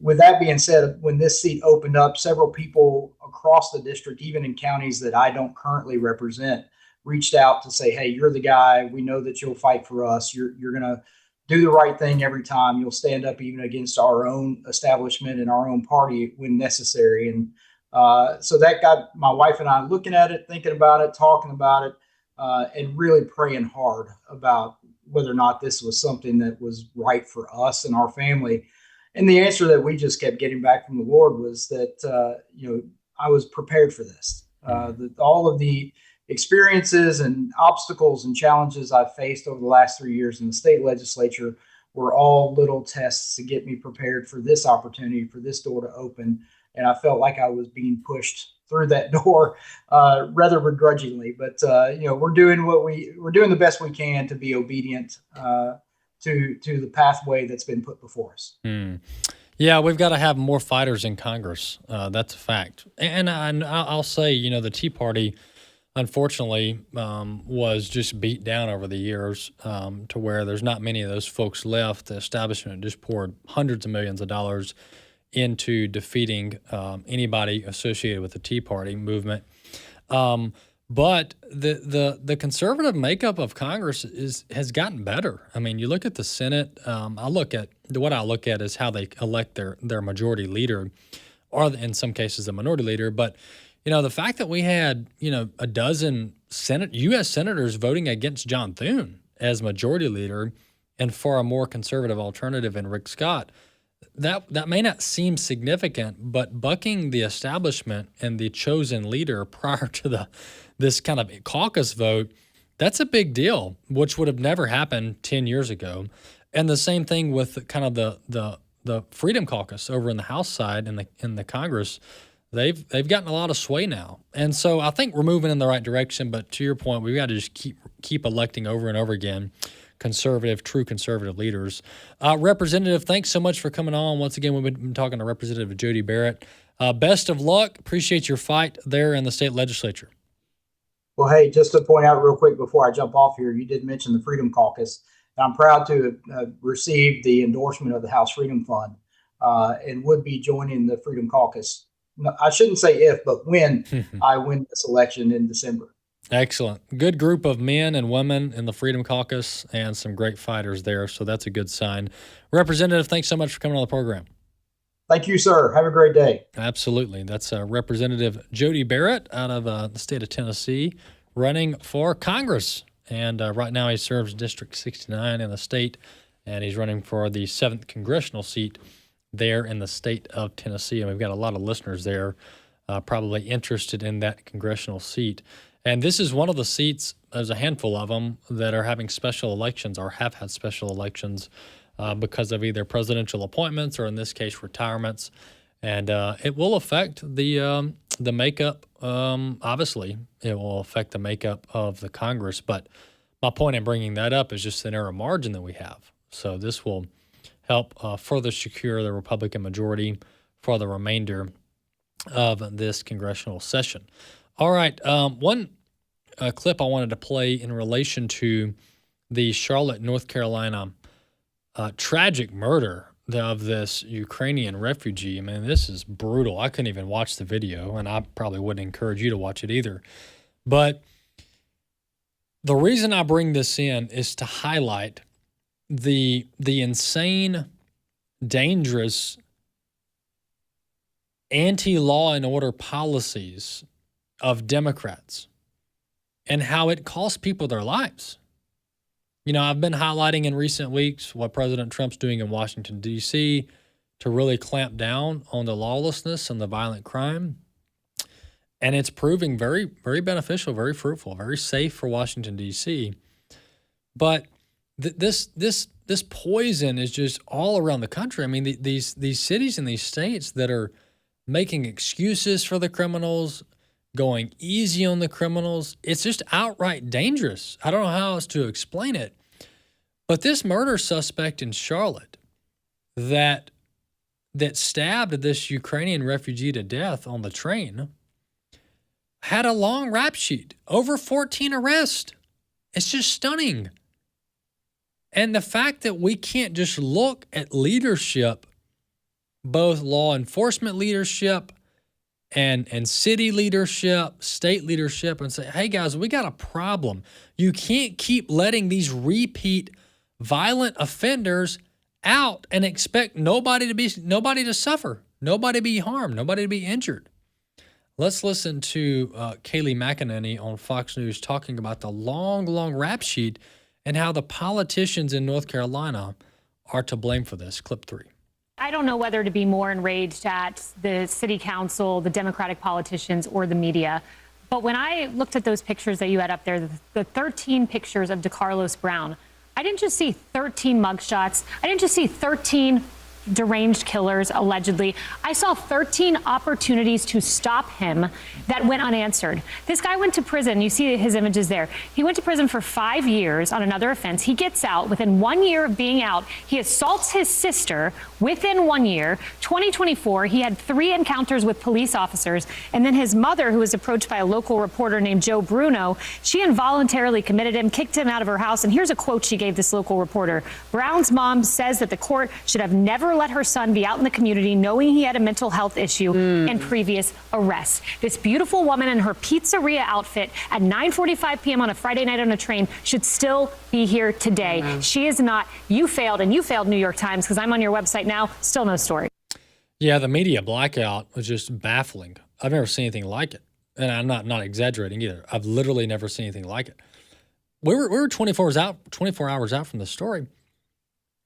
with that being said, when this seat opened up, several people across the district, even in counties that I don't currently represent, reached out to say, hey, you're the guy. We know that you'll fight for us. You're going to do the right thing every time. You'll stand up even against our own establishment and our own party when necessary. And so that got my wife and I looking at it, thinking about it, talking about it, and really praying hard about whether or not this was something that was right for us and our family. And the answer that we just kept getting back from the Lord was that, I was prepared for this. All of the experiences and obstacles and challenges I've faced over the last 3 years in the state legislature were all little tests to get me prepared for this opportunity, for this door to open. And I felt like I was being pushed through that door rather begrudgingly. But, we're doing the best we can to be obedient to the pathway that's been put before us. Yeah, we've got to have more fighters in Congress. That's a fact. And I'll say, the Tea Party, unfortunately, was just beat down over the years to where there's not many of those folks left. The establishment just poured hundreds of millions of dollars into defeating anybody associated with the Tea Party movement. But the conservative makeup of Congress has gotten better. I mean, you look at the Senate. I look at is how they elect their majority leader, or in some cases a minority leader. But the fact that we had a dozen U.S. senators voting against John Thune as majority leader, and for a more conservative alternative in Rick Scott, that may not seem significant, but bucking the establishment and the chosen leader prior to this kind of caucus vote, that's a big deal, which would have never happened 10 years ago. And the same thing with kind of the Freedom Caucus over in the House side in the Congress. They've gotten a lot of sway now. And so I think we're moving in the right direction, but to your point, we've got to just keep electing over and over again true conservative leaders. Representative, thanks so much for coming on. Once again, we've been talking to Representative Jody Barrett. Best of luck. Appreciate your fight there in the state legislature. Well, hey, just to point out real quick before I jump off here, you did mention the Freedom Caucus. I'm proud to have received the endorsement of the House Freedom Fund and would be joining the Freedom Caucus. No, I shouldn't say if, but when I win this election in December. Excellent. Good group of men and women in the Freedom Caucus and some great fighters there, so that's a good sign. Representative, thanks so much for coming on the program. Thank you, sir. Have a great day. Absolutely. That's Representative Jody Barrett out of the state of Tennessee running for Congress. And right now he serves District 69 in the state, and he's running for the 7th congressional seat there in the state of Tennessee. And we've got a lot of listeners there probably interested in that congressional seat. And this is one of the seats, there's a handful of them, that are having special elections or have had special elections because of either presidential appointments or, in this case, retirements. And it will affect the makeup, obviously. It will affect the makeup of the Congress. But my point in bringing that up is just the narrow margin that we have. So this will help further secure the Republican majority for the remainder of this congressional session. All right, one clip I wanted to play in relation to the Charlotte, North Carolina tragic murder of this Ukrainian refugee. I mean, this is brutal. I couldn't even watch the video, and I probably wouldn't encourage you to watch it either. But the reason I bring this in is to highlight the insane, dangerous, anti-law and order policies of Democrats and how it costs people their lives. I've been highlighting in recent weeks what President Trump's doing in Washington, D.C. to really clamp down on the lawlessness and the violent crime. And it's proving very, very beneficial, very fruitful, very safe for Washington, D.C. But this poison is just all around the country. I mean, these cities and these states that are making excuses for the criminals, going easy on the criminals, it's just outright dangerous. I don't know how else to explain it. But this murder suspect in Charlotte that stabbed this Ukrainian refugee to death on the train had a long rap sheet, over 14 arrests. It's just stunning. And the fact that we can't just look at leadership, both law enforcement leadership and city leadership, state leadership, and say, hey guys, we got a problem. You can't keep letting these repeat violent offenders out and expect nobody to suffer, nobody to be harmed, nobody to be injured. Let's listen to Kayleigh McEnany on Fox News talking about the long rap sheet and how the politicians in North Carolina are to blame for this. Clip 3. I don't know whether to be more enraged at the city council, the Democratic politicians, or the media. But when I looked at those pictures that you had up there, the 13 pictures of DeCarlos Brown, I didn't just see 13 mugshots. I didn't just see 13 deranged killers, allegedly. I saw 13 opportunities to stop him that went unanswered. This guy went to prison. You see his images there. He went to prison for 5 years on another offense. He gets out. Within 1 year of being out, he assaults his sister within 1 year. 2024, he had 3 encounters with police officers. And then his mother, who was approached by a local reporter named Joe Bruno, she involuntarily committed him, kicked him out of her house. And here's a quote she gave this local reporter. Brown's mom says that the court should have never let her son be out in the community knowing he had a mental health issue and previous arrests. This beautiful woman in her pizzeria outfit at 9:45 p.m. on a Friday night on a train should still be here today. She is not. You failed, and you failed, New York Times, because I'm on your website now. Still no story. Yeah, the media blackout was just baffling. I've never seen anything like it. And I'm not exaggerating either. I've literally never seen anything like it. We were 24 hours out from the story.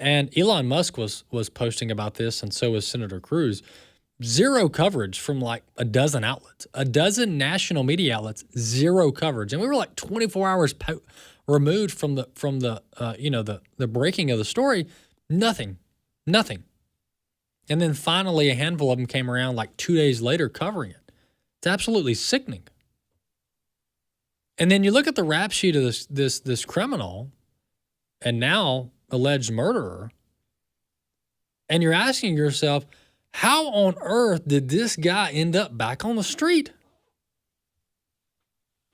And Elon Musk was posting about this, and so was Senator Cruz. Zero coverage from like a dozen outlets, a dozen national media outlets, zero coverage. And we were like 24 hours removed from the breaking of the story. Nothing. And then finally a handful of them came around like 2 days later covering it. It's absolutely sickening. And then you look at the rap sheet of this criminal and now alleged murderer, and you're asking yourself, how on earth did this guy end up back on the street?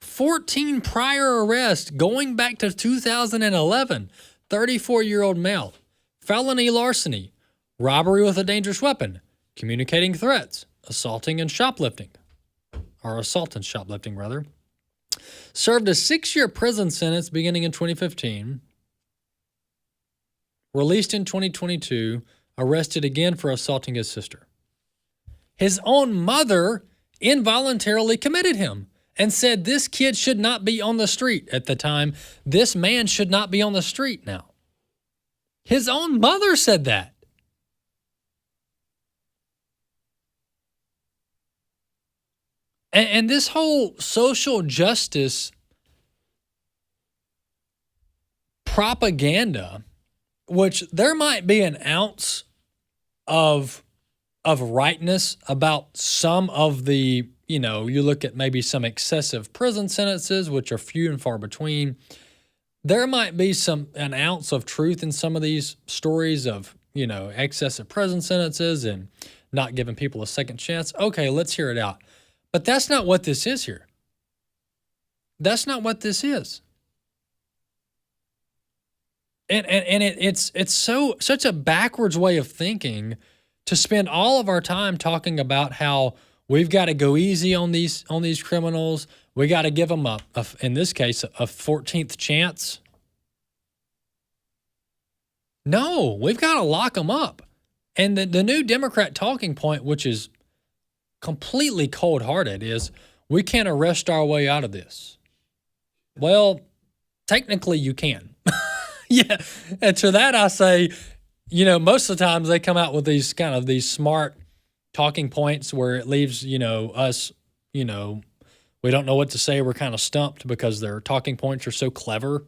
14 prior arrests going back to 2011, 34-year-old male, felony larceny, robbery with a dangerous weapon, communicating threats, assaulting and shoplifting. Or assault and shoplifting, rather. Served a 6-year prison sentence beginning in 2015. Released in 2022. Arrested again for assaulting his sister. His own mother involuntarily committed him and said this kid should not be on the street at the time. This man should not be on the street now. His own mother said that. And this whole social justice propaganda, which there might be an ounce of rightness about some of the, you look at maybe some excessive prison sentences, which are few and far between. There might be an ounce of truth in some of these stories of, excessive prison sentences and not giving people a second chance. Okay, let's hear it out. But that's not what this is here. That's not what this is. And it's such a backwards way of thinking to spend all of our time talking about how we've got to go easy on these criminals. We got to give them in this case, a 14th chance. No, we've got to lock them up. And the new Democrat talking point, which is completely cold-hearted, is we can't arrest our way out of this. Well, technically you can. Yeah. And to that I say, most of the times they come out with these smart talking points where it leaves, us, we don't know what to say. We're kind of stumped because their talking points are so clever.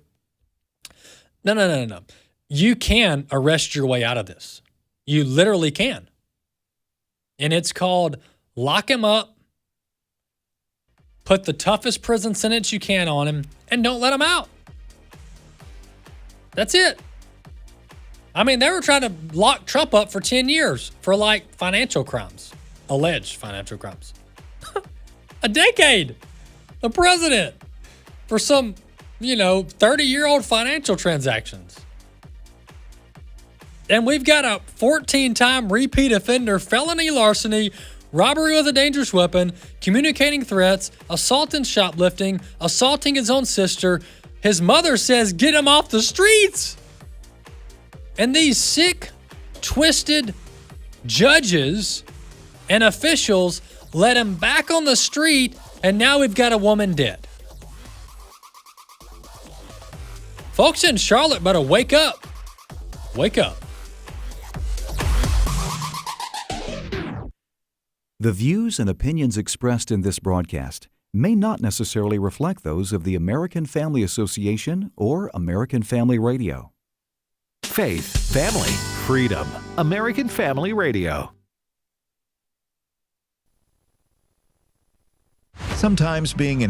No. You can arrest your way out of this. You literally can. And it's called lock him up, put the toughest prison sentence you can on him, and don't let him out. That's it. I mean, they were trying to lock Trump up for 10 years for financial crimes, alleged financial crimes. A decade. The president for some, 30-year-old financial transactions. And we've got a 14-time repeat offender, felony larceny, robbery with a dangerous weapon, communicating threats, assault and shoplifting, assaulting his own sister. His mother says, get him off the streets. And these sick, twisted judges and officials let him back on the street, and now we've got a woman dead. Folks in Charlotte better wake up. Wake up. The views and opinions expressed in this broadcast may not necessarily reflect those of the American Family Association or American Family Radio. Faith, family, freedom. American Family Radio. Sometimes being an